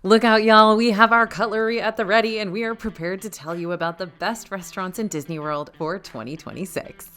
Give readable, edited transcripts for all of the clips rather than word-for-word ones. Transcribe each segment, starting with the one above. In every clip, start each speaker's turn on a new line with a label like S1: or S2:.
S1: Look out, y'all. We have our cutlery at the ready, and we are prepared to tell you about the best restaurants in Disney World for 2026.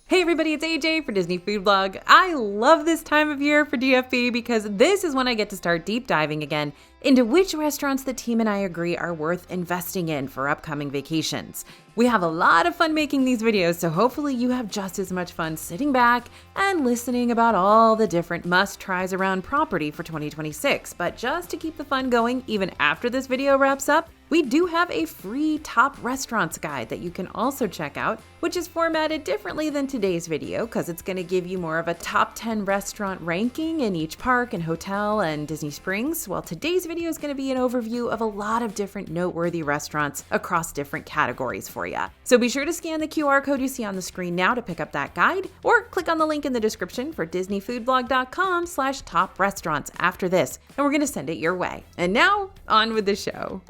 S1: Hey everybody, it's AJ for Disney Food Blog. I love this time of year for DFB because this is when I get to start deep diving again into which restaurants the team and I agree are worth investing in for upcoming vacations. We have a lot of fun making these videos, so hopefully you have just as much fun sitting back and listening about all the different must-tries around property for 2026. But just to keep the fun going, even after this video wraps up, we do have a free top restaurants guide that you can also check out, which is formatted differently than today's video because it's going to give you more of a top 10 restaurant ranking in each park and hotel and Disney Springs, while today's video is going to be an overview of a lot of different noteworthy restaurants across different categories for you. So be sure to scan the QR code you see on the screen now to pick up that guide, or click on the link in the description for disneyfoodblog.com/top restaurants after this, and we're going to send it your way. And now, on with the show.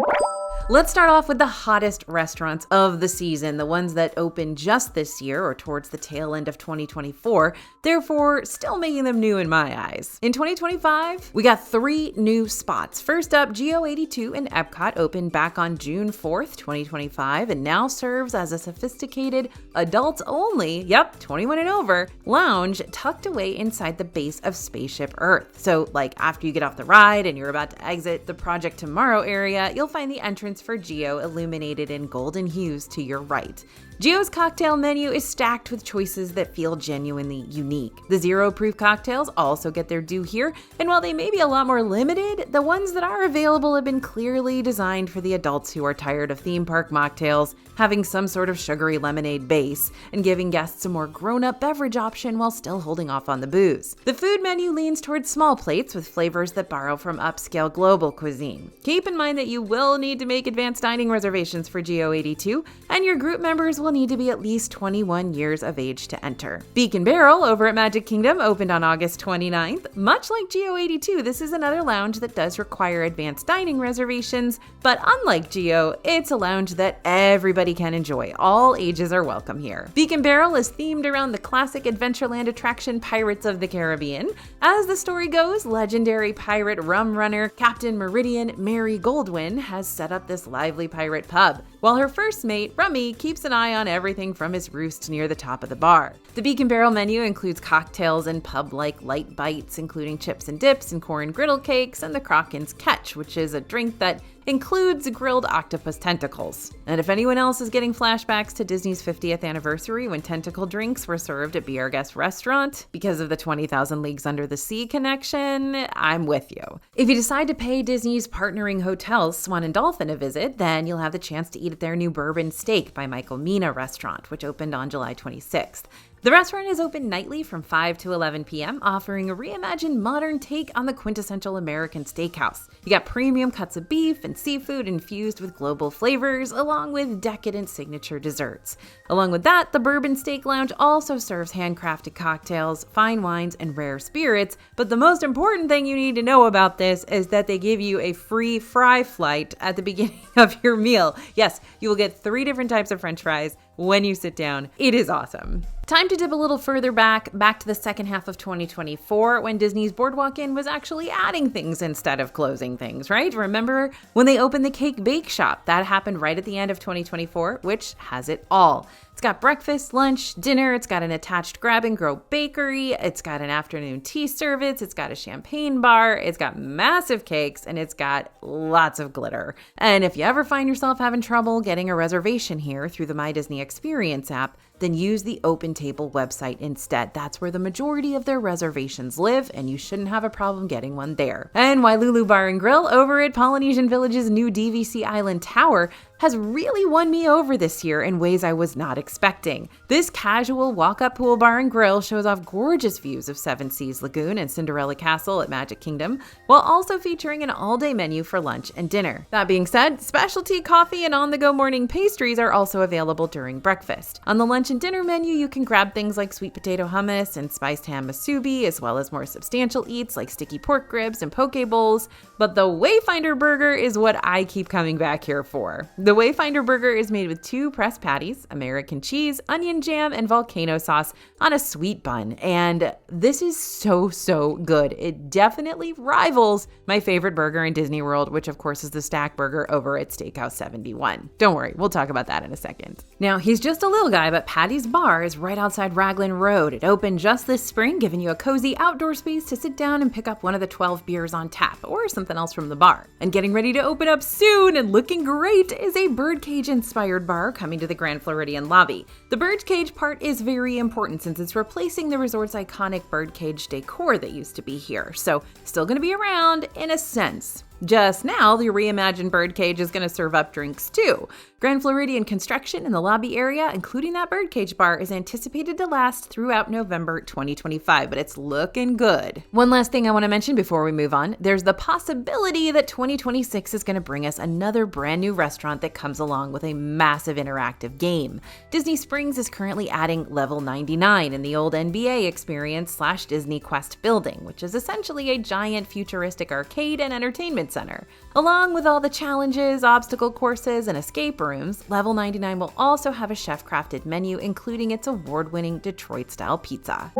S1: Let's start off with the hottest restaurants of the season, the ones that opened just this year or towards the tail end of 2024, therefore still making them new in my eyes. In 2025, we got 3 new spots. First up, Geo82 in Epcot opened back on June 4th, 2025, and now serves as a sophisticated, adults-only, 21 and over, lounge tucked away inside the base of Spaceship Earth. So, like after you get off the ride and you're about to exit the Project Tomorrow area, you'll find the entrance for Geo illuminated in golden hues to your right. Geo's cocktail menu is stacked with choices that feel genuinely unique. The zero-proof cocktails also get their due here, and while they may be a lot more limited, the ones that are available have been clearly designed for the adults who are tired of theme park mocktails, having some sort of sugary lemonade base, and giving guests a more grown-up beverage option while still holding off on the booze. The food menu leans towards small plates with flavors that borrow from upscale global cuisine. Keep in mind that you will need to make advanced dining reservations for Geo82, and your group members will need to be at least 21 years of age to enter. Beacon Barrel over at Magic Kingdom opened on August 29th. Much like Geo82, this is another lounge that does require advanced dining reservations, but unlike Geo, it's a lounge that everybody can enjoy. All ages are welcome here. Beacon Barrel is themed around the classic Adventureland attraction Pirates of the Caribbean. As the story goes, legendary pirate rum runner Captain Meridian Mary Goldwyn has set up this lively pirate pub, while her first mate, Rummy, keeps an eye on everything from his roost near the top of the bar. The Beacon Barrel menu includes cocktails and pub-like light bites, including chips and dips and corn griddle cakes, and the Kraken's Catch, which is a drink that includes grilled octopus tentacles. And if anyone else is getting flashbacks to Disney's 50th anniversary when tentacle drinks were served at Be Our Guest restaurant because of the 20,000 Leagues Under the Sea connection, I'm with you. If you decide to pay Disney's partnering hotels Swan and Dolphin a visit, then you'll have the chance to eat at their new Bourbon Steak by Michael Mina restaurant, which opened on July 26th. The restaurant is open nightly from 5 to 11 p.m., offering a reimagined modern take on the quintessential American steakhouse. You got premium cuts of beef and seafood infused with global flavors, along with decadent signature desserts. Along with that, the Bourbon Steak Lounge also serves handcrafted cocktails, fine wines, and rare spirits, but the most important thing you need to know about this is that they give you a free fry flight at the beginning of your meal. Yes, you will get 3 different types of French fries when you sit down. It is awesome. Time to dip a little further back to the second half of 2024 when Disney's Boardwalk Inn was actually adding things instead of closing things, right? Remember when they opened the Cake Bake Shop? That happened right at the end of 2024, which has it all. It's got breakfast, lunch, dinner, it's got an attached grab and go bakery, it's got an afternoon tea service, it's got a champagne bar, it's got massive cakes, and it's got lots of glitter. And if you ever find yourself having trouble getting a reservation here through the My Disney Experience app, then use the Open Table website instead. That's where the majority of their reservations live, and you shouldn't have a problem getting one there. And Wailulu Bar and Grill over at Polynesian Village's new DVC Island Tower has really won me over this year in ways I was not expecting. This casual walk-up pool bar and grill shows off gorgeous views of Seven Seas Lagoon and Cinderella Castle at Magic Kingdom, while also featuring an all-day menu for lunch and dinner. That being said, specialty coffee and on-the-go morning pastries are also available during breakfast. On the lunch and dinner menu, you can grab things like sweet potato hummus and spiced ham musubi, as well as more substantial eats like sticky pork ribs and poke bowls, but the Wayfinder burger is what I keep coming back here for. The Wayfinder burger is made with 2 pressed patties, American cheese, onion jam, and volcano sauce on a sweet bun. And this is so good. It definitely rivals my favorite burger in Disney World, which of course is the Stack Burger over at Steakhouse 71. Don't worry, we'll talk about that in a second. Now, he's just a little guy, but Patty's Bar is right outside Raglan Road. It opened just this spring, giving you a cozy outdoor space to sit down and pick up one of the 12 beers on tap or something else from the bar. And getting ready to open up soon and looking great is a birdcage-inspired bar coming to the Grand Floridian lobby. The birdcage part is very important since it's replacing the resort's iconic birdcage decor that used to be here, so still going to be around in a sense. Just now, the reimagined birdcage is going to serve up drinks too. Grand Floridian construction in the lobby area, including that birdcage bar, is anticipated to last throughout November 2025, but it's looking good. One last thing I want to mention before we move on, there's the possibility that 2026 is going to bring us another brand new restaurant that comes along with a massive interactive game. Disney Springs is currently adding Level 99 in the old NBA experience / Disney Quest building, which is essentially a giant futuristic arcade and entertainment center. Along with all the challenges, obstacle courses, and escape rooms, Level 99 will also have a chef-crafted menu, including its award-winning Detroit-style pizza.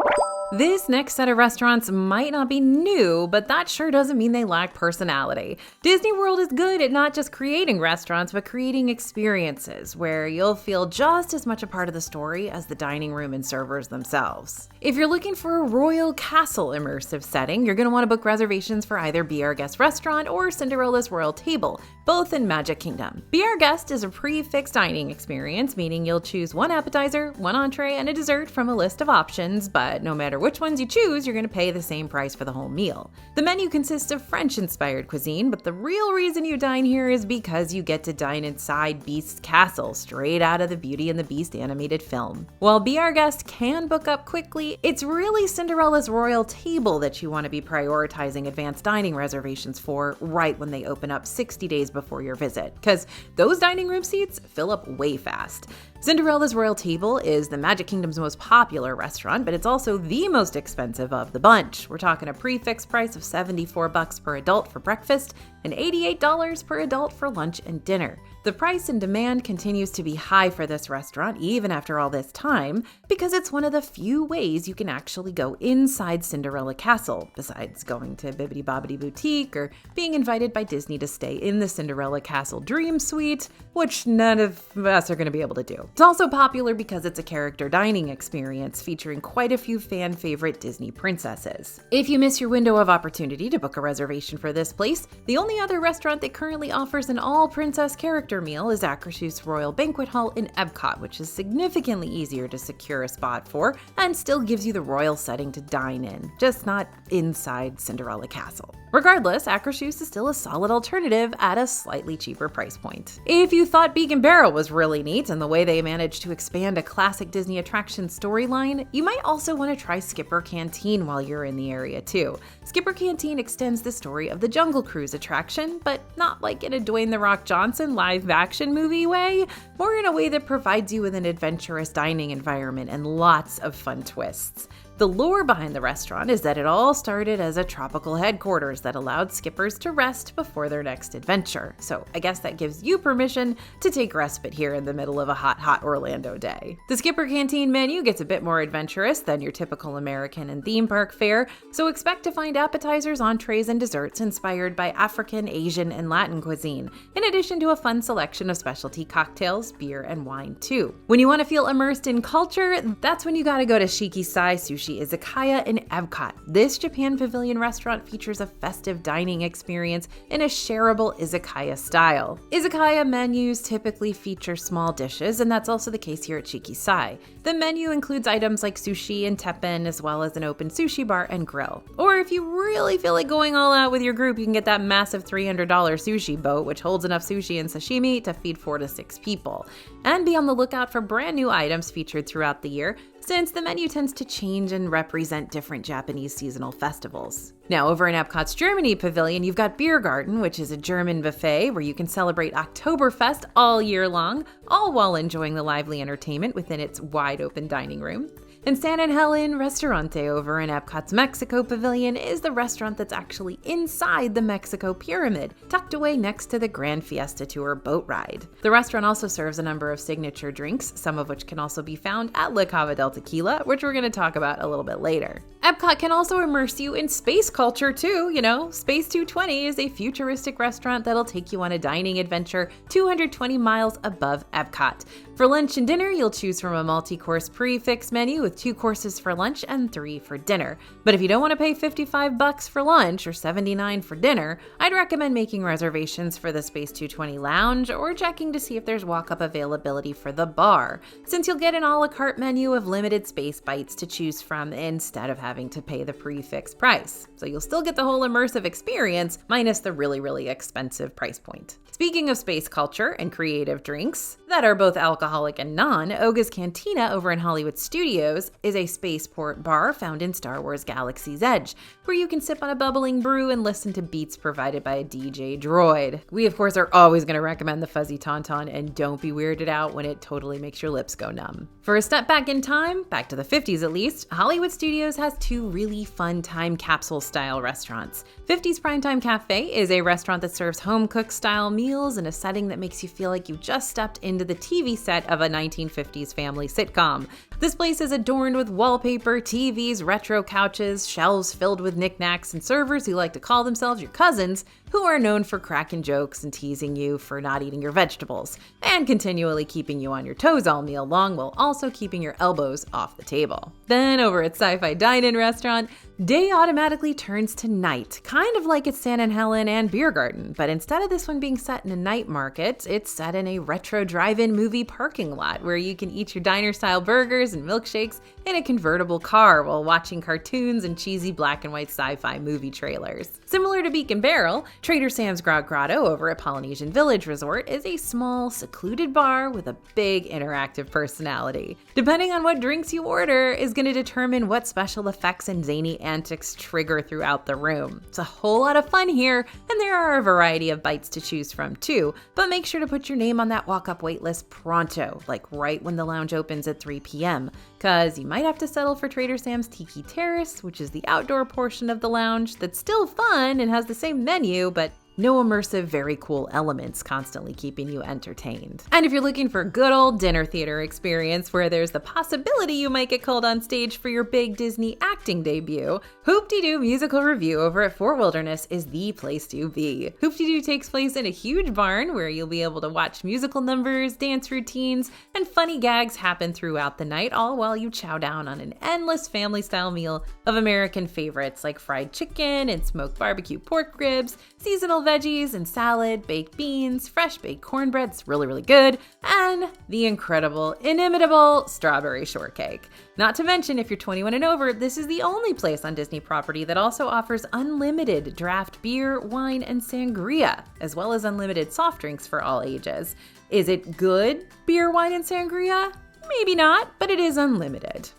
S1: This next set of restaurants might not be new, but that sure doesn't mean they lack personality. Disney World is good at not just creating restaurants, but creating experiences where you'll feel just as much a part of the story as the dining room and servers themselves. If you're looking for a royal castle immersive setting, you're going to want to book reservations for either Be Our Guest Restaurant or Cinderella's Royal Table, both in Magic Kingdom. Be Our Guest is a prefixed dining experience, meaning you'll choose one appetizer, one entree, and a dessert from a list of options, but no matter which ones you choose, you're going to pay the same price for the whole meal. The menu consists of French-inspired cuisine, but the real reason you dine here is because you get to dine inside Beast's castle, straight out of the Beauty and the Beast animated film. While Be Our Guest can book up quickly, it's really Cinderella's Royal Table that you want to be prioritizing advanced dining reservations for right when they open up 60 days before your visit, because those dining room seats fill up way fast. Cinderella's Royal Table is the Magic Kingdom's most popular restaurant, but it's also the most expensive of the bunch. We're talking a prefix price of $74 per adult for breakfast and $88 per adult for lunch and dinner. The price and demand continues to be high for this restaurant even after all this time because it's one of the few ways you can actually go inside Cinderella Castle, besides going to Bibbidi Bobbidi Boutique or being invited by Disney to stay in the Cinderella Castle Dream Suite, which none of us are going to be able to do. It's also popular because it's a character dining experience featuring quite a few fan favorite Disney princesses. If you miss your window of opportunity to book a reservation for this place, the only other restaurant that currently offers an all-princess character meal is Akershus Royal Banquet Hall in Epcot, which is significantly easier to secure a spot for and still gives you the royal setting to dine in, just not inside Cinderella Castle. Regardless, Akershus is still a solid alternative at a slightly cheaper price point. If you thought Beacon Barrel was really neat and the way they managed to expand a classic Disney attraction storyline, you might also want to try Skipper Canteen while you're in the area too. Skipper Canteen extends the story of the Jungle Cruise attraction, but not like in a Dwayne "The Rock" Johnson live-action movie way, more in a way that provides you with an adventurous dining environment and lots of fun twists. The lore behind the restaurant is that it all started as a tropical headquarters that allowed skippers to rest before their next adventure. So I guess that gives you permission to take respite here in the middle of a hot Orlando day. The Skipper Canteen menu gets a bit more adventurous than your typical American and theme park fare, so expect to find appetizers, entrees, and desserts inspired by African, Asian, and Latin cuisine, in addition to a fun selection of specialty cocktails, beer, and wine too. When you want to feel immersed in culture, that's when you gotta go to Shikisai Sushi Izakaya in Epcot. This Japan Pavilion restaurant features a festive dining experience in a shareable izakaya style. Izakaya menus typically feature small dishes, and that's also the case here at Shikisai. The menu includes items like sushi and teppen, as well as an open sushi bar and grill. Or if you really feel like going all out with your group, you can get that massive $300 sushi boat, which holds enough sushi and sashimi to feed 4 to 6 people. And be on the lookout for brand new items featured throughout the year, since the menu tends to change and represent different Japanese seasonal festivals. Now, over in Epcot's Germany Pavilion, you've got Beer Garden, which is a German buffet where you can celebrate Oktoberfest all year long, all while enjoying the lively entertainment within its wide-open dining room. And San Helen Restaurante over in Epcot's Mexico Pavilion is the restaurant that's actually inside the Mexico Pyramid, tucked away next to the Grand Fiesta Tour boat ride. The restaurant also serves a number of signature drinks, some of which can also be found at La Cava del Tequila, which we're going to talk about a little bit later. Epcot can also immerse you in space culture too, Space 220 is a futuristic restaurant that'll take you on a dining adventure 220 miles above Epcot. For lunch and dinner, you'll choose from a multi-course prix-fixe menu with 2 courses for lunch and 3 for dinner. But if you don't want to pay $55 for lunch or $79 for dinner, I'd recommend making reservations for the Space 220 lounge or checking to see if there's walk-up availability for the bar, since you'll get an a la carte menu of limited space bites to choose from instead of having to pay the prix-fixe price. So you'll still get the whole immersive experience, minus the really, really expensive price point. Speaking of space culture and creative drinks that are both alcoholic and non, Oga's Cantina over in Hollywood Studios is a spaceport bar found in Star Wars Galaxy's Edge, where you can sip on a bubbling brew and listen to beats provided by a DJ droid. We, of course, are always going to recommend the Fuzzy Tauntaun, and don't be weirded out when it totally makes your lips go numb. For a step back in time, back to the 50s at least, Hollywood Studios has 2 really fun time capsule-style restaurants. 50s Primetime Cafe is a restaurant that serves home-cooked style meals in a setting that makes you feel like you just stepped into the TV set of a 1950s family sitcom. This place is adorned with wallpaper, TVs, retro couches, shelves filled with knickknacks, and servers who like to call themselves your cousins, who are known for cracking jokes and teasing you for not eating your vegetables, and continually keeping you on your toes all meal long while also keeping your elbows off the table. Then over at Sci-Fi Dine-In Restaurant, day automatically turns to night, kind of like at San Helen and Beer Garden, but instead of this one being set in a night market, it's set in a retro drive-in movie parking lot where you can eat your diner-style burgers and milkshakes in a convertible car while watching cartoons and cheesy black and white sci-fi movie trailers. Similar to Beacon Barrel, Trader Sam's Grog Grotto over at Polynesian Village Resort is a small, secluded bar with a big interactive personality. Depending on what drinks you order is going to determine what special effects and zany antics trigger throughout the room. It's a whole lot of fun here, and there are a variety of bites to choose from too, but make sure to put your name on that walk-up wait list pronto, like right when the lounge opens at 3 p.m., because you might have to settle for Trader Sam's Tiki Terrace, which is the outdoor portion of the lounge that's still fun and has the same menu, but no immersive, very cool elements constantly keeping you entertained. And if you're looking for a good old dinner theater experience where there's the possibility you might get called on stage for your big Disney acting debut, Hoop-Dee-Doo Musical Review over at Fort Wilderness is the place to be. Hoop-Dee-Doo takes place in a huge barn where you'll be able to watch musical numbers, dance routines, and funny gags happen throughout the night, all while you chow down on an endless family-style meal of American favorites like fried chicken and smoked barbecue pork ribs, seasonal veggies and salad, baked beans, fresh baked cornbread, it's really, really good, and the incredible, inimitable strawberry shortcake. Not to mention, if you're 21 and over, this is the only place on Disney property that also offers unlimited draft beer, wine, and sangria, as well as unlimited soft drinks for all ages. Is it good beer, wine, and sangria? Maybe not, but it is unlimited.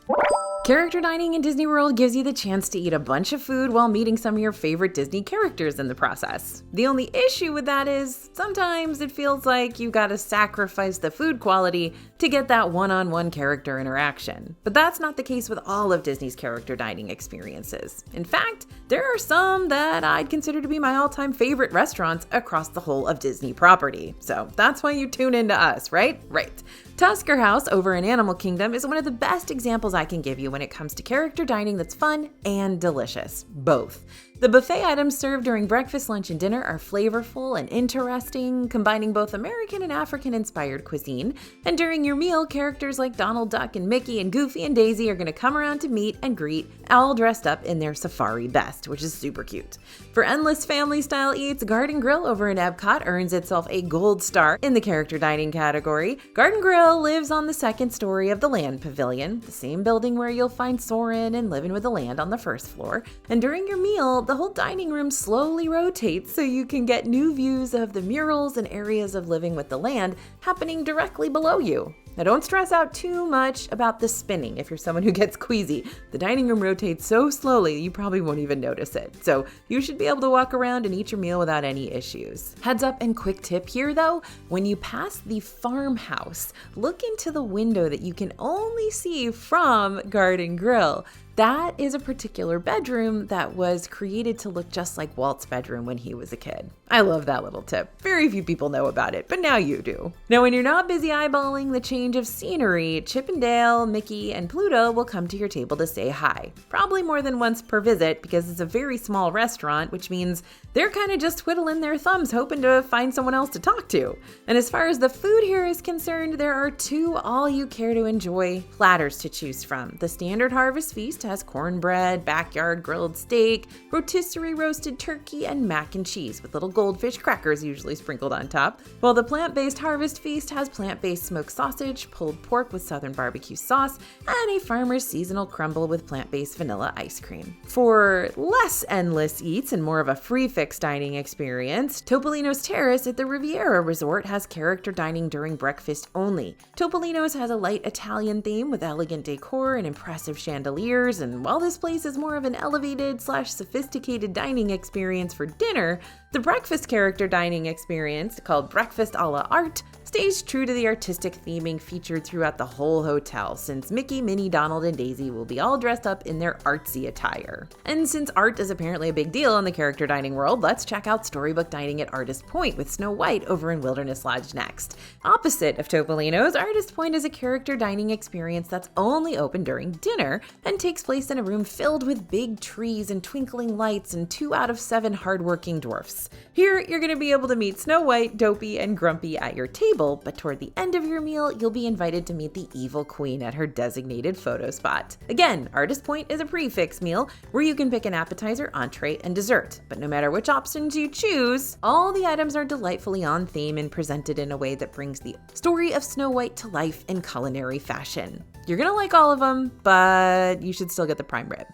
S1: Character dining in Disney World gives you the chance to eat a bunch of food while meeting some of your favorite Disney characters in the process. The only issue with that is sometimes it feels like you gotta sacrifice the food quality to get that one-on-one character interaction. But that's not the case with all of Disney's character dining experiences. In fact, there are some that I'd consider to be my all-time favorite restaurants across the whole of Disney property. So that's why you tune into us, right? Right. Tusker House over in Animal Kingdom is one of the best examples I can give you when it comes to character dining that's fun and delicious, both. The buffet items served during breakfast, lunch, and dinner are flavorful and interesting, combining both American and African-inspired cuisine. And during your meal, characters like Donald Duck and Mickey and Goofy and Daisy are going to come around to meet and greet, all dressed up in their safari best, which is super cute. For endless family-style eats, Garden Grill over in Epcot earns itself a gold star in the character dining category. Garden Grill lives on the second story of the Land Pavilion, the same building where you'll find Soarin' and Living with the Land on the first floor. And during your meal, the whole dining room slowly rotates so you can get new views of the murals and areas of Living with the Land happening directly below you. Now don't stress out too much about the spinning if you're someone who gets queasy. The dining room rotates so slowly you probably won't even notice it. So you should be able to walk around and eat your meal without any issues. Heads up and quick tip here though, when you pass the farmhouse, look into the window that you can only see from Garden Grill. That is a particular bedroom that was created to look just like Walt's bedroom when he was a kid. I love that little tip. Very few people know about it, but now you do. Now, when you're not busy eyeballing the change of scenery, Chip and Dale, Mickey, and Pluto will come to your table to say hi. Probably more than once per visit because it's a very small restaurant, which means they're kind of just twiddling their thumbs hoping to find someone else to talk to. And as far as the food here is concerned, there are 2 all-you-care-to-enjoy platters to choose from. The standard Harvest Feast has cornbread, backyard grilled steak, rotisserie roasted turkey, and mac and cheese with little goldfish crackers usually sprinkled on top, while the plant-based Harvest Feast has plant-based smoked sausage, pulled pork with southern barbecue sauce, and a farmer's seasonal crumble with plant-based vanilla ice cream. For less endless eats and more of a free-fix dining experience, Topolino's Terrace at the Riviera Resort has character dining during breakfast only. Topolino's has a light Italian theme with elegant decor and impressive chandeliers, and while this place is more of an elevated/sophisticated dining experience for dinner, the breakfast character dining experience, called Breakfast a la Art, stays true to the artistic theming featured throughout the whole hotel, since Mickey, Minnie, Donald, and Daisy will be all dressed up in their artsy attire. And since art is apparently a big deal in the character dining world, let's check out Storybook Dining at Artist Point with Snow White over in Wilderness Lodge next. Opposite of Topolino's, Artist Point is a character dining experience that's only open during dinner and takes place in a room filled with big trees and twinkling lights and 2 out of 7 hardworking dwarfs. Here, you're going to be able to meet Snow White, Dopey, and Grumpy at your table, but toward the end of your meal, you'll be invited to meet the evil queen at her designated photo spot. Again, Artist Point is a prix-fixe meal where you can pick an appetizer, entree, and dessert, but no matter which options you choose, all the items are delightfully on theme and presented in a way that brings the story of Snow White to life in culinary fashion. You're gonna like all of them, but you should still get the prime rib.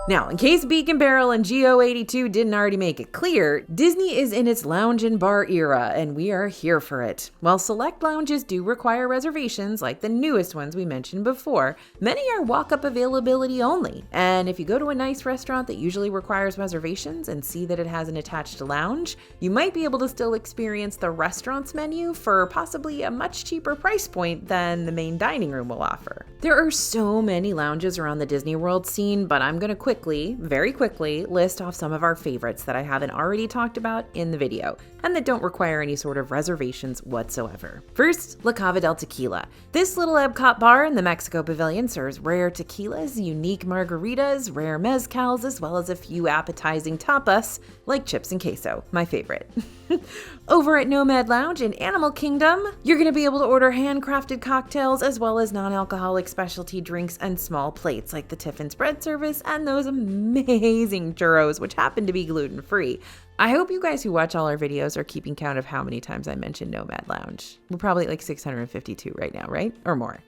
S1: Now, in case Beacon Barrel and Geo82 didn't already make it clear, Disney is in its lounge and bar era, and we are here for it. While select lounges do require reservations, like the newest ones we mentioned before, many are walk-up availability only. And if you go to a nice restaurant that usually requires reservations and see that it has an attached lounge, you might be able to still experience the restaurant's menu for possibly a much cheaper price point than the main dining room will offer. There are so many lounges around the Disney World scene, but I'm going to very quickly list off some of our favorites that I haven't already talked about in the video and that don't require any sort of reservations whatsoever. First, La Cava del Tequila. This little Epcot bar in the Mexico Pavilion serves rare tequilas, unique margaritas, rare mezcals, as well as a few appetizing tapas like chips and queso, my favorite. Over at Nomad Lounge in Animal Kingdom, you're going to be able to order handcrafted cocktails as well as non-alcoholic specialty drinks and small plates like the Tiffin's bread service and those amazing churros, which happen to be gluten-free. I hope you guys who watch all our videos are keeping count of how many times I mentioned Nomad Lounge. We're probably like 652 right now, right? Or more.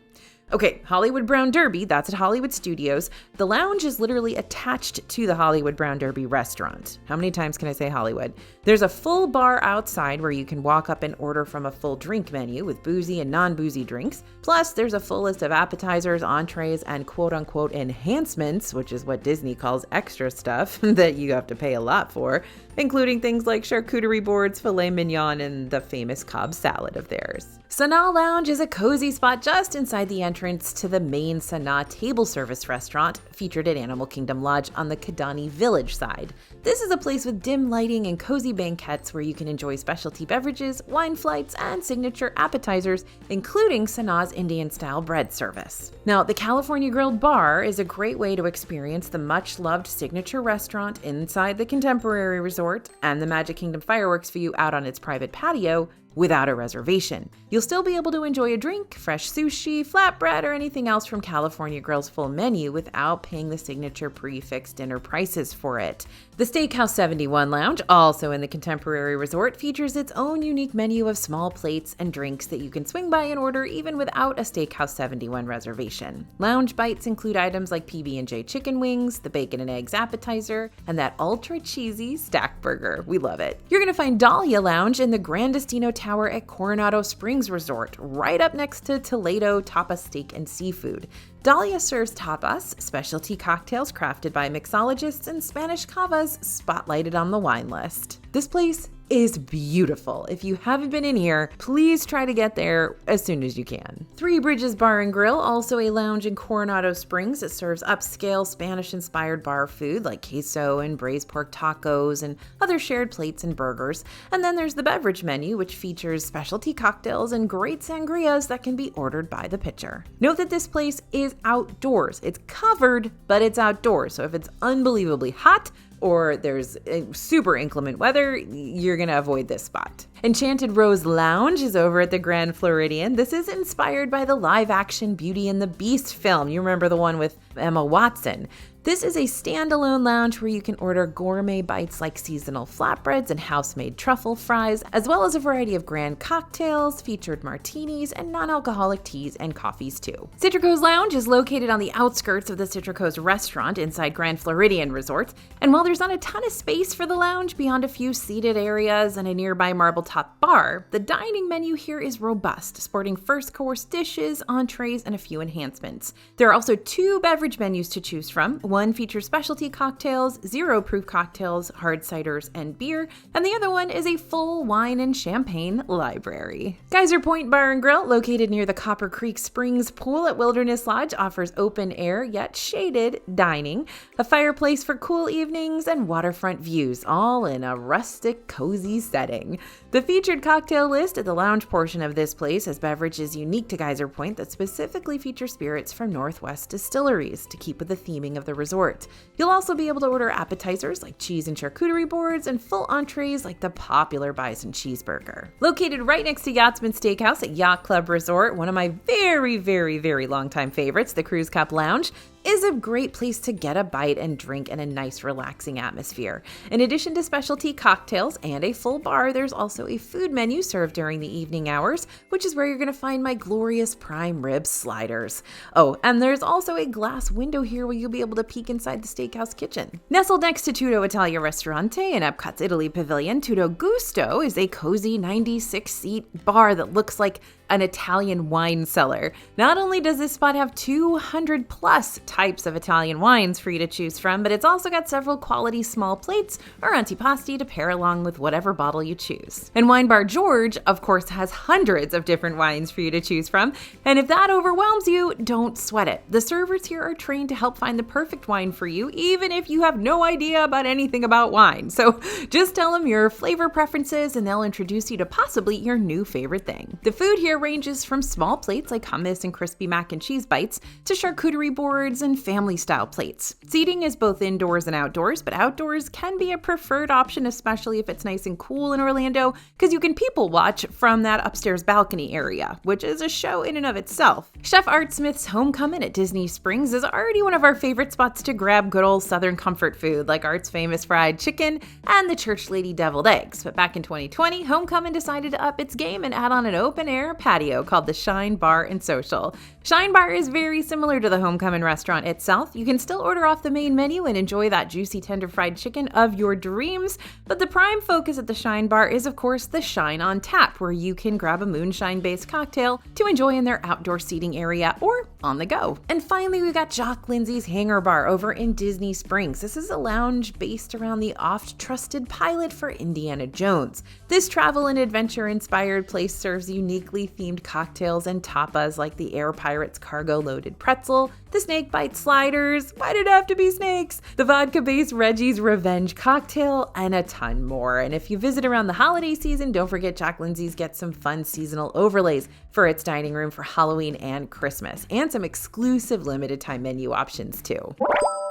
S1: Okay, Hollywood Brown Derby, that's at Hollywood Studios. The lounge is literally attached to the Hollywood Brown Derby restaurant. How many times can I say Hollywood? There's a full bar outside where you can walk up and order from a full drink menu with boozy and non-boozy drinks. Plus, there's a full list of appetizers, entrees, and quote-unquote enhancements, which is what Disney calls extra stuff that you have to pay a lot for, including things like charcuterie boards, filet mignon, and the famous Cobb salad of theirs. Sanaa Lounge is a cozy spot just inside the entrance to the main Sanaa table service restaurant featured at Animal Kingdom Lodge on the Kidani Village side. This is a place with dim lighting and cozy banquettes where you can enjoy specialty beverages, wine flights, and signature appetizers, including Sanaa's Indian-style bread service. Now, the California Grilled Bar is a great way to experience the much-loved signature restaurant inside the Contemporary Resort and the Magic Kingdom fireworks view out on its private patio without a reservation. You'll still be able to enjoy a drink, fresh sushi, flatbread, or anything else from California Grill's full menu without paying the signature prix-fixe dinner prices for it. The Steakhouse 71 Lounge, also in the Contemporary Resort, features its own unique menu of small plates and drinks that you can swing by and order even without a Steakhouse 71 reservation. Lounge bites include items like PB&J chicken wings, the bacon and eggs appetizer, and that ultra cheesy stack burger. We love it. You're going to find Dahlia Lounge in the Grandestino tower at Coronado Springs Resort, right up next to Toledo Tapas Steak and Seafood. Dahlia serves tapas, specialty cocktails crafted by mixologists, and Spanish cavas spotlighted on the wine list. This place is beautiful. If you haven't been in here, please try to get there as soon as you can. Three Bridges Bar and Grill, also a lounge in Coronado Springs. It serves upscale Spanish-inspired bar food like queso and braised pork tacos and other shared plates and burgers. And then there's the beverage menu, which features specialty cocktails and great sangrias that can be ordered by the pitcher. Note that this place is outdoors. It's covered, but it's outdoors. So if it's unbelievably hot, or there's super inclement weather, you're going to avoid this spot. Enchanted Rose Lounge is over at the Grand Floridian. This is inspired by the live-action Beauty and the Beast film. You remember the one with Emma Watson. This is a standalone lounge where you can order gourmet bites like seasonal flatbreads and house-made truffle fries, as well as a variety of grand cocktails, featured martinis, and non-alcoholic teas and coffees too. Citrico's Lounge is located on the outskirts of the Citrico's restaurant inside Grand Floridian Resort, and while there's not a ton of space for the lounge beyond a few seated areas and a nearby marble-top bar, the dining menu here is robust, sporting first-course dishes, entrees, and a few enhancements. There are also two beverage menus to choose from. One features specialty cocktails, zero-proof cocktails, hard ciders, and beer, and the other one is a full wine and champagne library. Geyser Point Bar and Grill, located near the Copper Creek Springs Pool at Wilderness Lodge, offers open-air yet shaded dining, a fireplace for cool evenings, and waterfront views, all in a rustic, cozy setting. The featured cocktail list at the lounge portion of this place has beverages unique to Geyser Point that specifically feature spirits from Northwest distilleries to keep with the theming of the resort. You'll also be able to order appetizers like cheese and charcuterie boards and full entrees like the popular bison cheeseburger. Located right next to Yachtsman Steakhouse at Yacht Club Resort, one of my very long-time favorites, the Cruise Cup Lounge, is a great place to get a bite and drink in a nice, relaxing atmosphere. In addition to specialty cocktails and a full bar, there's also a food menu served during the evening hours, which is where you're going to find my glorious prime rib sliders. Oh, and there's also a glass window here where you'll be able to peek inside the steakhouse kitchen. Nestled next to Tutto Italia Ristorante and Epcot's Italy Pavilion, Tutto Gusto is a cozy 96-seat bar that looks like an Italian wine cellar. Not only does this spot have 200 plus types of Italian wines for you to choose from, but it's also got several quality small plates or antipasti to pair along with whatever bottle you choose. And Wine Bar George, of course, has hundreds of different wines for you to choose from, and if that overwhelms you, don't sweat it. The servers here are trained to help find the perfect wine for you, even if you have no idea about anything about wine. So just tell them your flavor preferences and they'll introduce you to possibly your new favorite thing. The food here ranges from small plates like hummus and crispy mac and cheese bites to charcuterie boards and family-style plates. Seating is both indoors and outdoors, but outdoors can be a preferred option, especially if it's nice and cool in Orlando, because you can people watch from that upstairs balcony area, which is a show in and of itself. Chef Art Smith's Homecoming at Disney Springs is already one of our favorite spots to grab good old Southern comfort food, like Art's famous fried chicken and the Church Lady deviled eggs. But back in 2020, Homecoming decided to up its game and add on an open-air patio called the Shine Bar and Social. Shine Bar is very similar to the Homecoming restaurant itself. You can still order off the main menu and enjoy that juicy tender fried chicken of your dreams, but the prime focus at the Shine Bar is of course the Shine on Tap, where you can grab a moonshine-based cocktail to enjoy in their outdoor seating area or on the go. And finally, we've got Jock Lindsay's Hangar Bar over in Disney Springs. This is a lounge based around the oft-trusted pilot for Indiana Jones. This travel and adventure-inspired place serves uniquely themed cocktails and tapas like the Air Pirates cargo-loaded pretzel, the snake bite sliders, why did it have to be snakes? The vodka-based Reggie's Revenge cocktail, and a ton more. And if you visit around the holiday season, don't forget Jock Lindsay's gets some fun seasonal overlays for its dining room for Halloween and Christmas, and some exclusive limited time menu options too.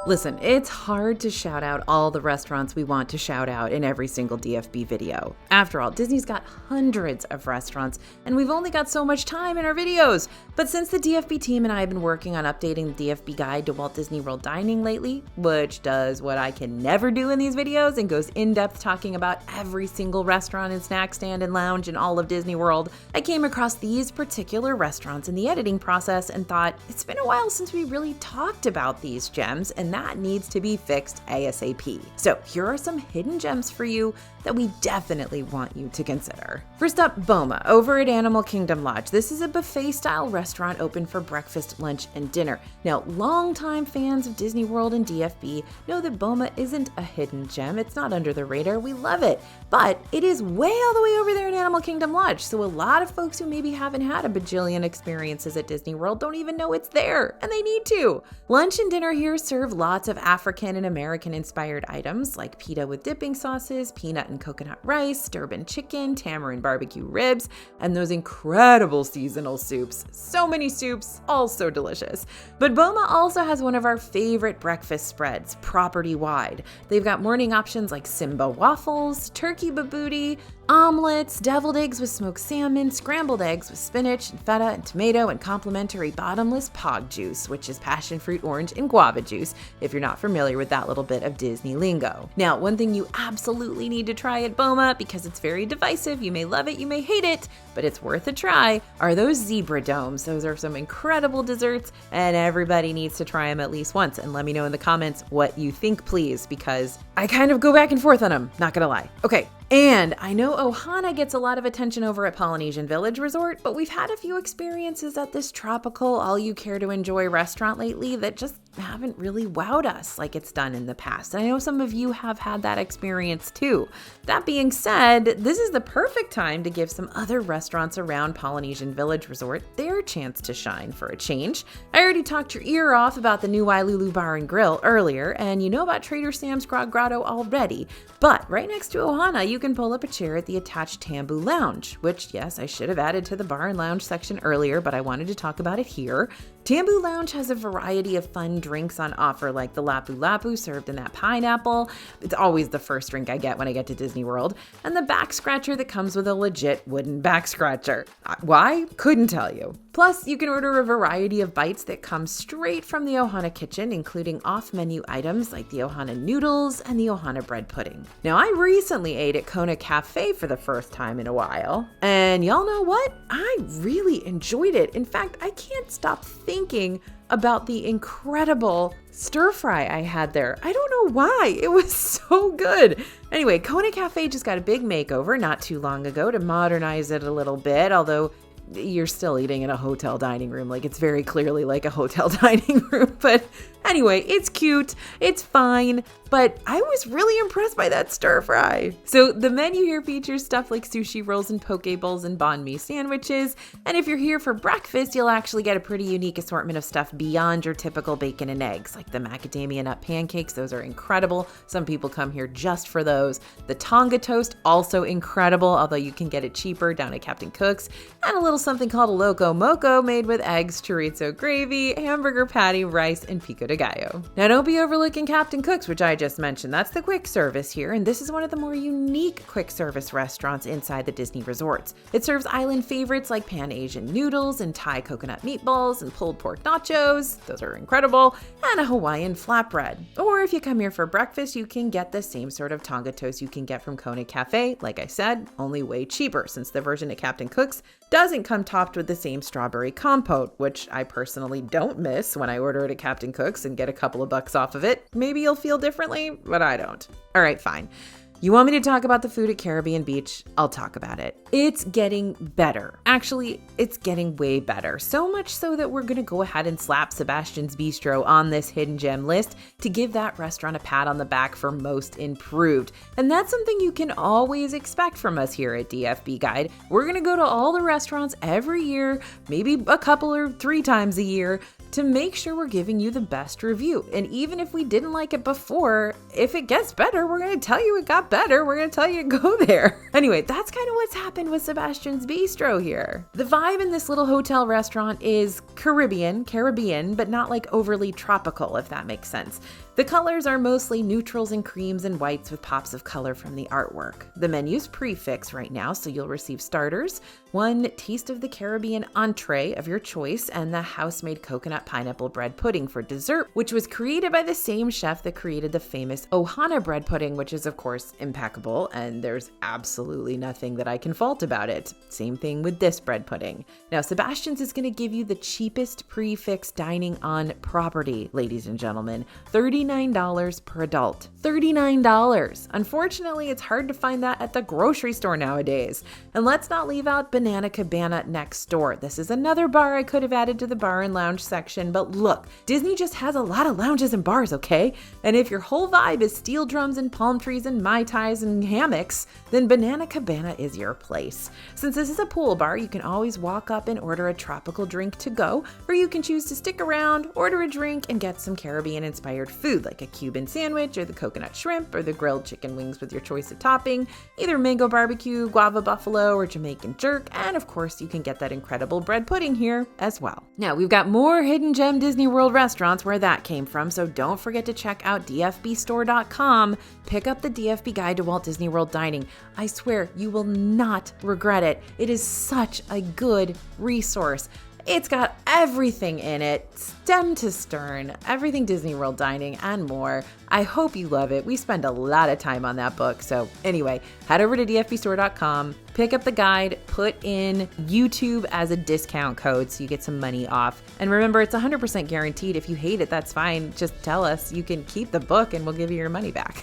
S1: Listen, it's hard to shout out all the restaurants we want to shout out in every single DFB video. After all, Disney's got hundreds of restaurants, and we've only got so much time in our videos. But since the DFB team and I have been working on updating the DFB guide to Walt Disney World dining lately, which does what I can never do in these videos and goes in depth talking about every single restaurant and snack stand and lounge in all of Disney World, I came across these particular restaurants in the editing process and thought, it's been a while since we really talked about these gems, and that needs to be fixed ASAP. So here are some hidden gems for you that we definitely want you to consider. First up, Boma, over at Animal Kingdom Lodge. This is a buffet-style restaurant open for breakfast, lunch, and dinner. Now, longtime fans of Disney World and DFB know that Boma isn't a hidden gem. It's not under the radar. We love it. But it is way all the way over there in Animal Kingdom Lodge. So a lot of folks who maybe haven't had a bajillion experiences at Disney World don't even know it's there, and they need to. Lunch and dinner here serve lots of African and American-inspired items like pita with dipping sauces, peanut and coconut rice, Durban chicken, tamarind barbecue ribs, and those incredible seasonal soups. So many soups, all so delicious. But Boma also has one of our favorite breakfast spreads, property-wide. They've got morning options like Simba waffles, turkey babouti, omelets, deviled eggs with smoked salmon, scrambled eggs with spinach and feta and tomato, and complimentary bottomless pog juice, which is passion fruit orange and guava juice, if you're not familiar with that little bit of Disney lingo. Now, one thing you absolutely need to try at Boma, because it's very divisive, you may love it, you may hate it, but it's worth a try, are those zebra domes. Those are some incredible desserts, and everybody needs to try them at least once. And let me know in the comments what you think, please, because I kind of go back and forth on them, not gonna lie. Okay. And I know Ohana gets a lot of attention over at Polynesian Village Resort, but we've had a few experiences at this tropical, all-you-care-to-enjoy restaurant lately that just haven't really wowed us like it's done in the past. And I know some of you have had that experience too. That being said, this is the perfect time to give some other restaurants around Polynesian Village Resort their chance to shine for a change. I already talked your ear off about the new Wailulu Bar and Grill earlier, and you know about Trader Sam's Grog Grotto already, but right next to Ohana, you can pull up a chair at the attached Tambu Lounge, which, yes, I should have added to the bar and lounge section earlier, but I wanted to talk about it here. Tambu Lounge has a variety of fun drinks on offer, like the Lapu Lapu served in that pineapple. It's always the first drink I get when I get to Disney World. And the back scratcher that comes with a legit wooden back scratcher. Why? Couldn't tell you. Plus, you can order a variety of bites that come straight from the Ohana kitchen, including off-menu items like the Ohana noodles and the Ohana bread pudding. Now, I recently ate at Kona Cafe for the first time in a while, and y'all know what? I really enjoyed it. In fact, I can't stop thinking about the incredible stir fry I had there. I don't know why. It was so good. Anyway, Kona Cafe just got a big makeover not too long ago to modernize it a little bit, although you're still eating in a hotel dining room. Like, it's very clearly like a hotel dining room. But anyway, it's cute, it's fine, but I was really impressed by that stir fry. So the menu here features stuff like sushi rolls and poke bowls and banh mi sandwiches. And if you're here for breakfast, you'll actually get a pretty unique assortment of stuff beyond your typical bacon and eggs, like the macadamia nut pancakes. Those are incredible. Some people come here just for those. The Tonga toast, also incredible, although you can get it cheaper down at Captain Cook's. And a little something called a loco moco made with eggs, chorizo gravy, hamburger patty, rice, and pico de gallo. Now, don't be overlooking Captain Cook's, which I just mentioned. That's the quick service here, and this is one of the more unique quick service restaurants inside the Disney resorts. It serves island favorites like Pan Asian noodles and Thai coconut meatballs and pulled pork nachos. Those are incredible. And a Hawaiian flatbread. Or if you come here for breakfast, you can get the same sort of Tonga toast you can get from Kona Cafe. Like I said, only way cheaper, since the version at Captain Cook's doesn't come topped with the same strawberry compote, which I personally don't miss when I order it at Captain Cook's and get a couple of bucks off of it. Maybe you'll feel differently, but I don't. All right, fine. You want me to talk about the food at Caribbean Beach? I'll talk about it. It's getting better. Actually, it's getting way better. So much so that we're going to go ahead and slap Sebastian's Bistro on this hidden gem list to give that restaurant a pat on the back for most improved. And that's something you can always expect from us here at DFB Guide. We're going to go to all the restaurants every year, maybe a couple or 3 times a year, to make sure we're giving you the best review. And even if we didn't like it before, if it gets better, we're going to tell you it got better. We're going to tell you to go there. Anyway, that's kind of what's happened with Sebastian's Bistro here. The vibe in this little hotel restaurant is Caribbean, but not like overly tropical, if that makes sense. The colors are mostly neutrals and creams and whites with pops of color from the artwork. The menu's prefix right now, so you'll receive starters, one Taste of the Caribbean entree of your choice, and the house-made coconut that pineapple bread pudding for dessert, which was created by the same chef that created the famous Ohana bread pudding, which is of course impeccable, and there's absolutely nothing that I can fault about it. Same thing with this bread pudding. Now, Sebastian's is going to give you the cheapest prix-fixe dining on property, ladies and gentlemen. $39 per adult. $39. Unfortunately, it's hard to find that at the grocery store nowadays. And let's not leave out Banana Cabana next door. This is another bar I could have added to the bar and lounge section, but look, Disney just has a lot of lounges and bars, okay? And if your whole vibe is steel drums and palm trees and Mai Tais and hammocks, then Banana Cabana is your place. Since this is a pool bar, you can always walk up and order a tropical drink to go, or you can choose to stick around, order a drink, and get some Caribbean-inspired food like a Cuban sandwich or the coconut shrimp or the grilled chicken wings with your choice of topping, either mango barbecue, guava buffalo, or Jamaican jerk, and of course you can get that incredible bread pudding here as well. Now, we've got more hidden gem Disney World restaurants where that came from, so don't forget to check out dfbstore.com. Pick up the DFB Guide to Walt Disney World Dining. I swear, you will not regret it. It is such a good resource. It's got everything in it, stem to stern, everything Disney World dining and more. I hope you love it. We spend a lot of time on that book. So anyway, head over to dfbstore.com, pick up the guide, put in YouTube as a discount code so you get some money off. And remember, it's 100% guaranteed. If you hate it, that's fine. Just tell us. You can keep the book and we'll give you your money back.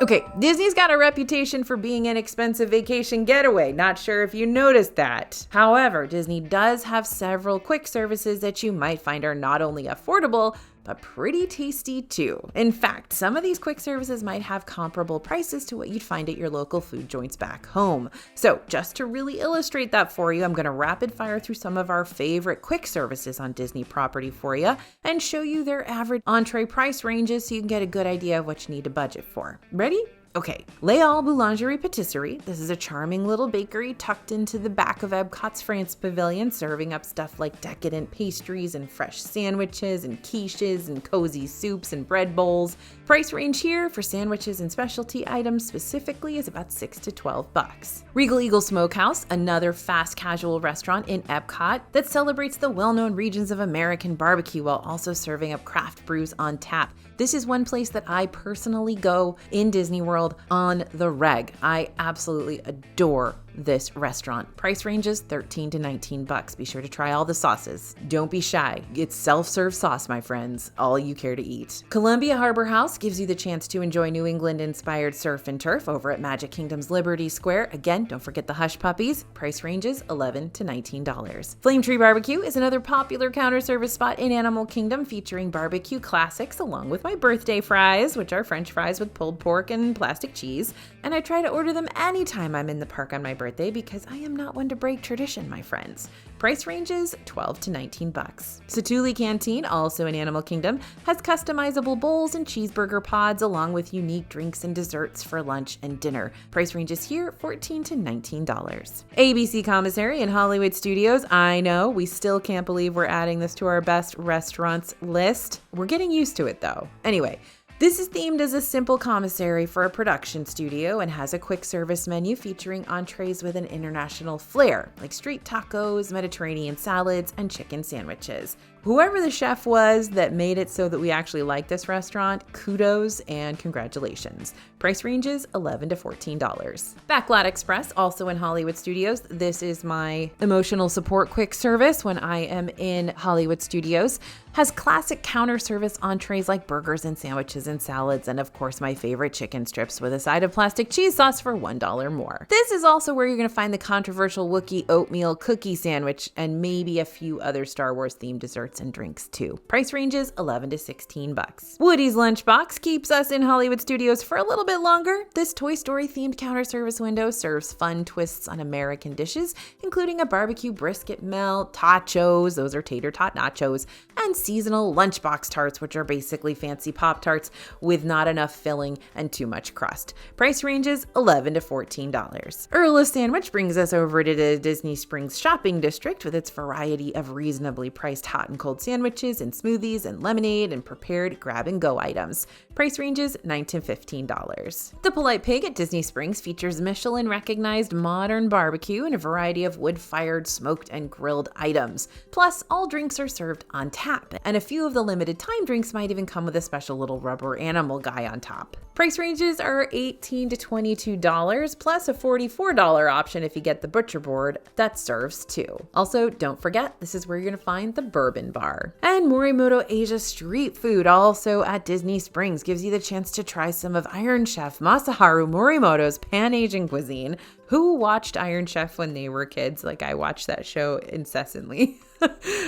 S1: Okay, Disney's got a reputation for being an expensive vacation getaway. Not sure if you noticed that. However, Disney does have several quick services that you might find are not only affordable, but pretty tasty too. In fact, some of these quick services might have comparable prices to what you'd find at your local food joints back home. So just to really illustrate that for you, I'm gonna rapid fire through some of our favorite quick services on Disney property for you and show you their average entree price ranges so you can get a good idea of what you need to budget for. Ready? Okay, Les Halles Boulangerie Patisserie. This is a charming little bakery tucked into the back of Epcot's France Pavilion, serving up stuff like decadent pastries and fresh sandwiches and quiches and cozy soups and bread bowls. Price range here for sandwiches and specialty items specifically is about $6 to $12. Regal Eagle Smokehouse, another fast casual restaurant in Epcot that celebrates the well-known regions of American barbecue while also serving up craft brews on tap. This is one place that I personally go in Disney World on the reg. I absolutely adore this restaurant. Price ranges $13 to $19. Be sure to try all the sauces. Don't be shy. It's self-serve sauce, my friends. All you care to eat. Columbia Harbor House gives you the chance to enjoy New England-inspired surf and turf over at Magic Kingdom's Liberty Square. Again, don't forget the Hush Puppies. Price ranges $11 to $19. Flame Tree Barbecue is another popular counter service spot in Animal Kingdom featuring barbecue classics along with my birthday fries, which are French fries with pulled pork and plastic cheese. And I try to order them anytime I'm in the park on my birthday because I am not one to break tradition, my friends. Price ranges $12 to $19. Satu'li Canteen, also in Animal Kingdom, has customizable bowls and cheeseburger pods along with unique drinks and desserts for lunch and dinner. Price ranges here $14 to $19. ABC Commissary in Hollywood Studios. I know, we still can't believe we're adding this to our best restaurants list. We're getting used to it though. Anyway, this is themed as a simple commissary for a production studio and has a quick service menu featuring entrees with an international flair, like street tacos, Mediterranean salads, and chicken sandwiches. Whoever the chef was that made it so that we actually like this restaurant, kudos and congratulations. Price ranges $11 to $14. Backlot Express, also in Hollywood Studios. This is my emotional support quick service when I am in Hollywood Studios. Has classic counter service entrees like burgers and sandwiches and salads, and of course my favorite chicken strips with a side of plastic cheese sauce for $1 more. This is also where you're going to find the controversial Wookiee oatmeal cookie sandwich and maybe a few other Star Wars themed desserts and drinks too. Price ranges $11 to $16. Woody's Lunchbox keeps us in Hollywood Studios for a little bit longer. This Toy Story themed counter service window serves fun twists on American dishes, including a barbecue brisket melt, tachos, those are tater tot nachos, and seasonal lunchbox tarts, which are basically fancy Pop-Tarts with not enough filling and too much crust. Price ranges $11 to $14. Earl's Sandwich brings us over to the Disney Springs shopping district with its variety of reasonably priced hot and cold cold sandwiches and smoothies and lemonade and prepared grab-and-go items. Price ranges $9 to $15. The Polite Pig at Disney Springs features Michelin-recognized modern barbecue and a variety of wood-fired, smoked, and grilled items. Plus, all drinks are served on tap, and a few of the limited-time drinks might even come with a special little rubber animal guy on top. Price ranges are $18 to $22, plus a $44 option if you get the butcher board that serves too. Also, don't forget, this is where you're going to find the Bourbon Bar. And Morimoto Asia Street Food, also at Disney Springs, gives you the chance to try some of Iron Chef Masaharu Morimoto's Pan-Asian cuisine. Who watched Iron Chef when they were kids? Like, I watched that show incessantly.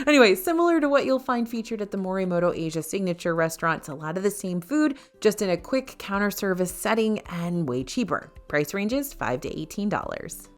S1: Anyway, similar to what you'll find featured at the Morimoto Asia signature restaurant, it's a lot of the same food, just in a quick counter service setting and way cheaper. Price ranges $5 to $18.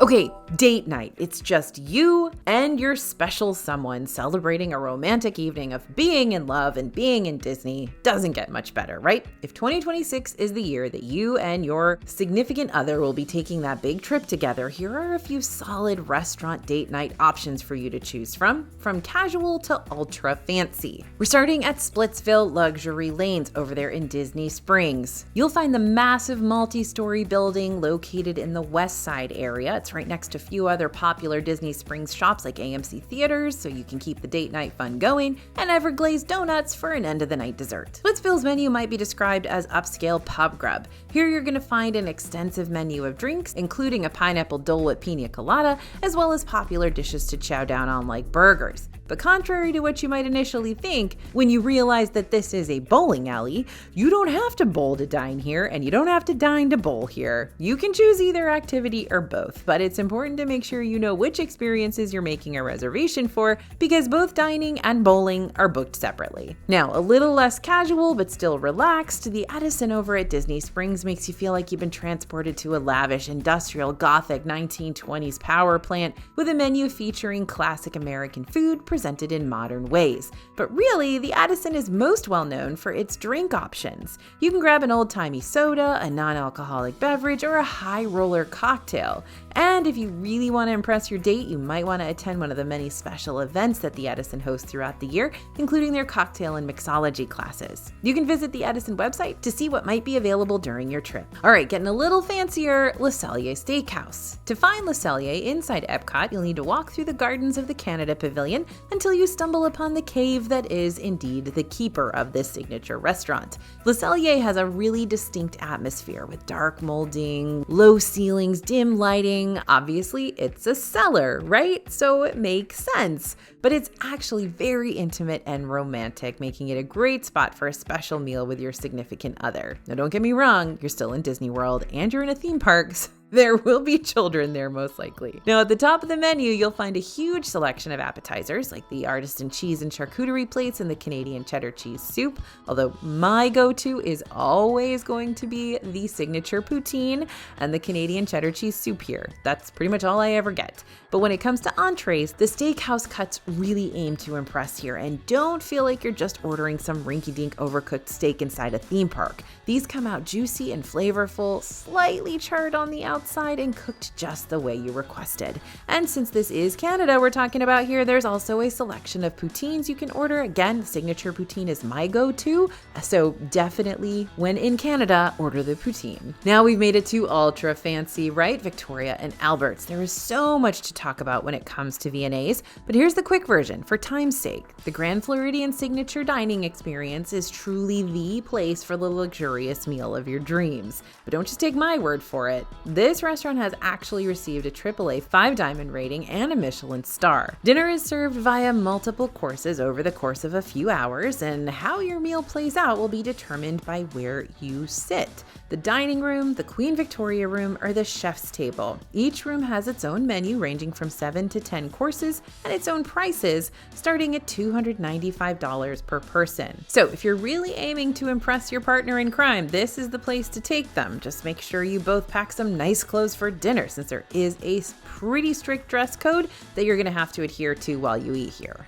S1: Okay, date night. It's just you and your special someone celebrating a romantic evening of being in love and being in Disney. Doesn't get much better, right? If 2026 is the year that you and your significant other will be taking that big trip together, here are a few solid restaurant date night options for you to choose from casual to ultra fancy. We're starting at Splitsville Luxury Lanes over there in Disney Springs. You'll find the massive multi-story building located in the West Side area. It's right next to a few other popular Disney Springs shops like AMC Theaters, so you can keep the date night fun going, and Everglazed Donuts for an end-of-the-night dessert. Splitsville's menu might be described as upscale pub grub. Here you're going to find an extensive menu of drinks, including a pineapple Dole Whip pina colada, as well as popular dishes to chow down on like burgers. But contrary to what you might initially think, when you realize that this is a bowling alley, you don't have to bowl to dine here, and you don't have to dine to bowl here. You can choose either activity or both, but it's important to make sure you know which experiences you're making a reservation for, because both dining and bowling are booked separately. Now, a little less casual but still relaxed, the Edison over at Disney Springs makes you feel like you've been transported to a lavish industrial Gothic 1920s power plant with a menu featuring classic American food presented in modern ways. But really, the Addison is most well known for its drink options. You can grab an old-timey soda, a non-alcoholic beverage, or a high roller cocktail. And if you really want to impress your date, you might want to attend one of the many special events that the Edison hosts throughout the year, including their cocktail and mixology classes. You can visit the Edison website to see what might be available during your trip. All right, getting a little fancier, Le Cellier Steakhouse. To find Le Cellier inside Epcot, you'll need to walk through the gardens of the Canada Pavilion until you stumble upon the cave that is indeed the keeper of this signature restaurant. Le Cellier has a really distinct atmosphere with dark molding, low ceilings, dim lighting. Obviously, it's a cellar, right? So it makes sense. But it's actually very intimate and romantic, making it a great spot for a special meal with your significant other. Now, don't get me wrong, you're still in Disney World and you're in a theme park, so there will be children there most likely. Now at the top of the menu, you'll find a huge selection of appetizers like the artisan cheese and charcuterie plates and the Canadian cheddar cheese soup, although my go-to is always going to be the signature poutine and the Canadian cheddar cheese soup here. That's pretty much all I ever get. But when it comes to entrees, the steakhouse cuts really aim to impress here, and don't feel like you're just ordering some rinky-dink overcooked steak inside a theme park. These come out juicy and flavorful, slightly charred on the outside and cooked just the way you requested. And since this is Canada we're talking about here, there's also a selection of poutines you can order. Again, the signature poutine is my go-to, so definitely when in Canada, order the poutine. Now we've made it to ultra fancy, right? Victoria and Albert's. There is so much to talk about when it comes to V&As, but here's the quick version for time's sake. The Grand Floridian signature dining experience is truly the place for the luxurious meal of your dreams. But don't just take my word for it. This restaurant has actually received a AAA 5-diamond rating and a Michelin star. Dinner is served via multiple courses over the course of a few hours, and how your meal plays out will be determined by where you sit. The dining room, the Queen Victoria room, or the chef's table. Each room has its own menu ranging from 7 to 10 courses and its own prices, starting at $295 per person. So if you're really aiming to impress your partner in crime, this is the place to take them. Just make sure you both pack some nice clothes for dinner, since there is a pretty strict dress code that you're going to have to adhere to while you eat here.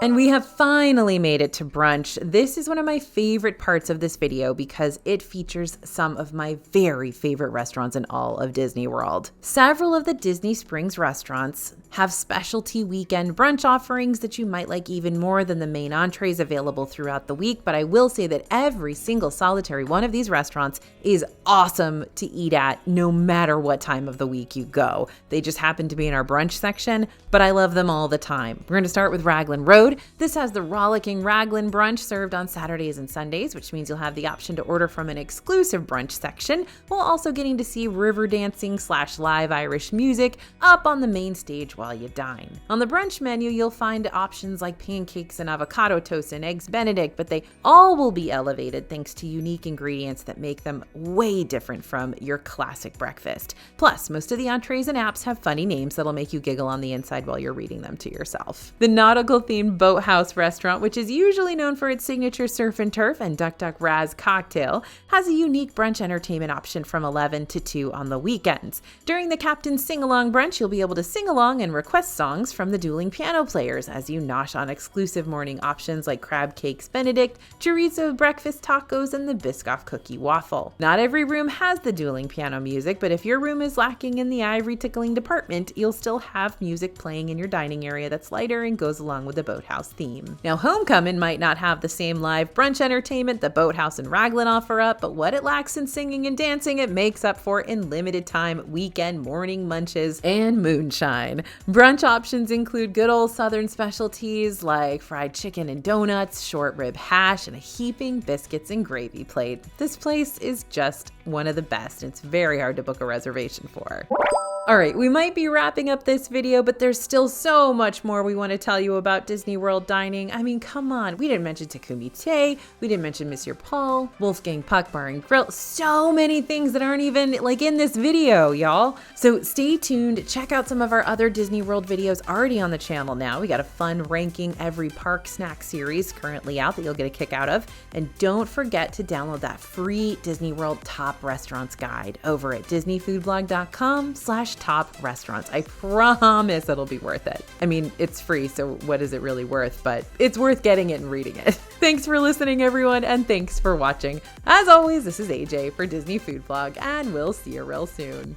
S1: And we have finally made it to brunch. This is one of my favorite parts of this video because it features some of my very favorite restaurants in all of Disney World. Several of the Disney Springs restaurants have specialty weekend brunch offerings that you might like even more than the main entrees available throughout the week, but I will say that every single solitary one of these restaurants is awesome to eat at no matter what time of the week you go. They just happen to be in our brunch section, but I love them all the time. We're going to start with Raglan Road. This has the rollicking Raglan brunch served on Saturdays and Sundays, which means you'll have the option to order from an exclusive brunch section, while also getting to see river dancing / live Irish music up on the main stage while you dine. On the brunch menu, you'll find options like pancakes and avocado toast and eggs Benedict, but they all will be elevated thanks to unique ingredients that make them way different from your classic breakfast. Plus, most of the entrees and apps have funny names that'll make you giggle on the inside while you're reading them to yourself. The nautical-themed Boathouse restaurant, which is usually known for its signature surf and turf and Duck Duck Raz cocktail, has a unique brunch entertainment option from 11 to 2 on the weekends. During the Captain's Sing-Along brunch, you'll be able to sing along and request songs from the dueling piano players as you nosh on exclusive morning options like crab cakes Benedict, chorizo breakfast tacos, and the Biscoff cookie waffle. Not every room has the dueling piano music, but if your room is lacking in the ivory tickling department, you'll still have music playing in your dining area that's lighter and goes along with the Boathouse theme. Now, Homecoming might not have the same live brunch entertainment that Boathouse and Raglan offer up, but what it lacks in singing and dancing, it makes up for in limited time weekend morning munches and moonshine. Brunch options include good old Southern specialties like fried chicken and donuts, short rib hash, and a heaping biscuits and gravy plate. This place is just one of the best, and it's very hard to book a reservation for. All right, we might be wrapping up this video, but there's still so much more we want to tell you about Disney World dining. I mean, come on. We didn't mention Takumi Tay. We didn't mention Monsieur Paul, Wolfgang Puck Bar and Grill. So many things that aren't even like in this video, y'all. So stay tuned. Check out some of our other Disney World videos already on the channel now. We got a fun ranking every park snack series currently out that you'll get a kick out of. And don't forget to download that free Disney World Top Restaurants guide over at disneyfoodblog.com/top restaurants. I promise it'll be worth it. I mean, it's free, so what is it really worth? But it's worth getting it and reading it. Thanks for listening, everyone, and thanks for watching. As always, this is AJ for Disney Food Blog, and we'll see you real soon.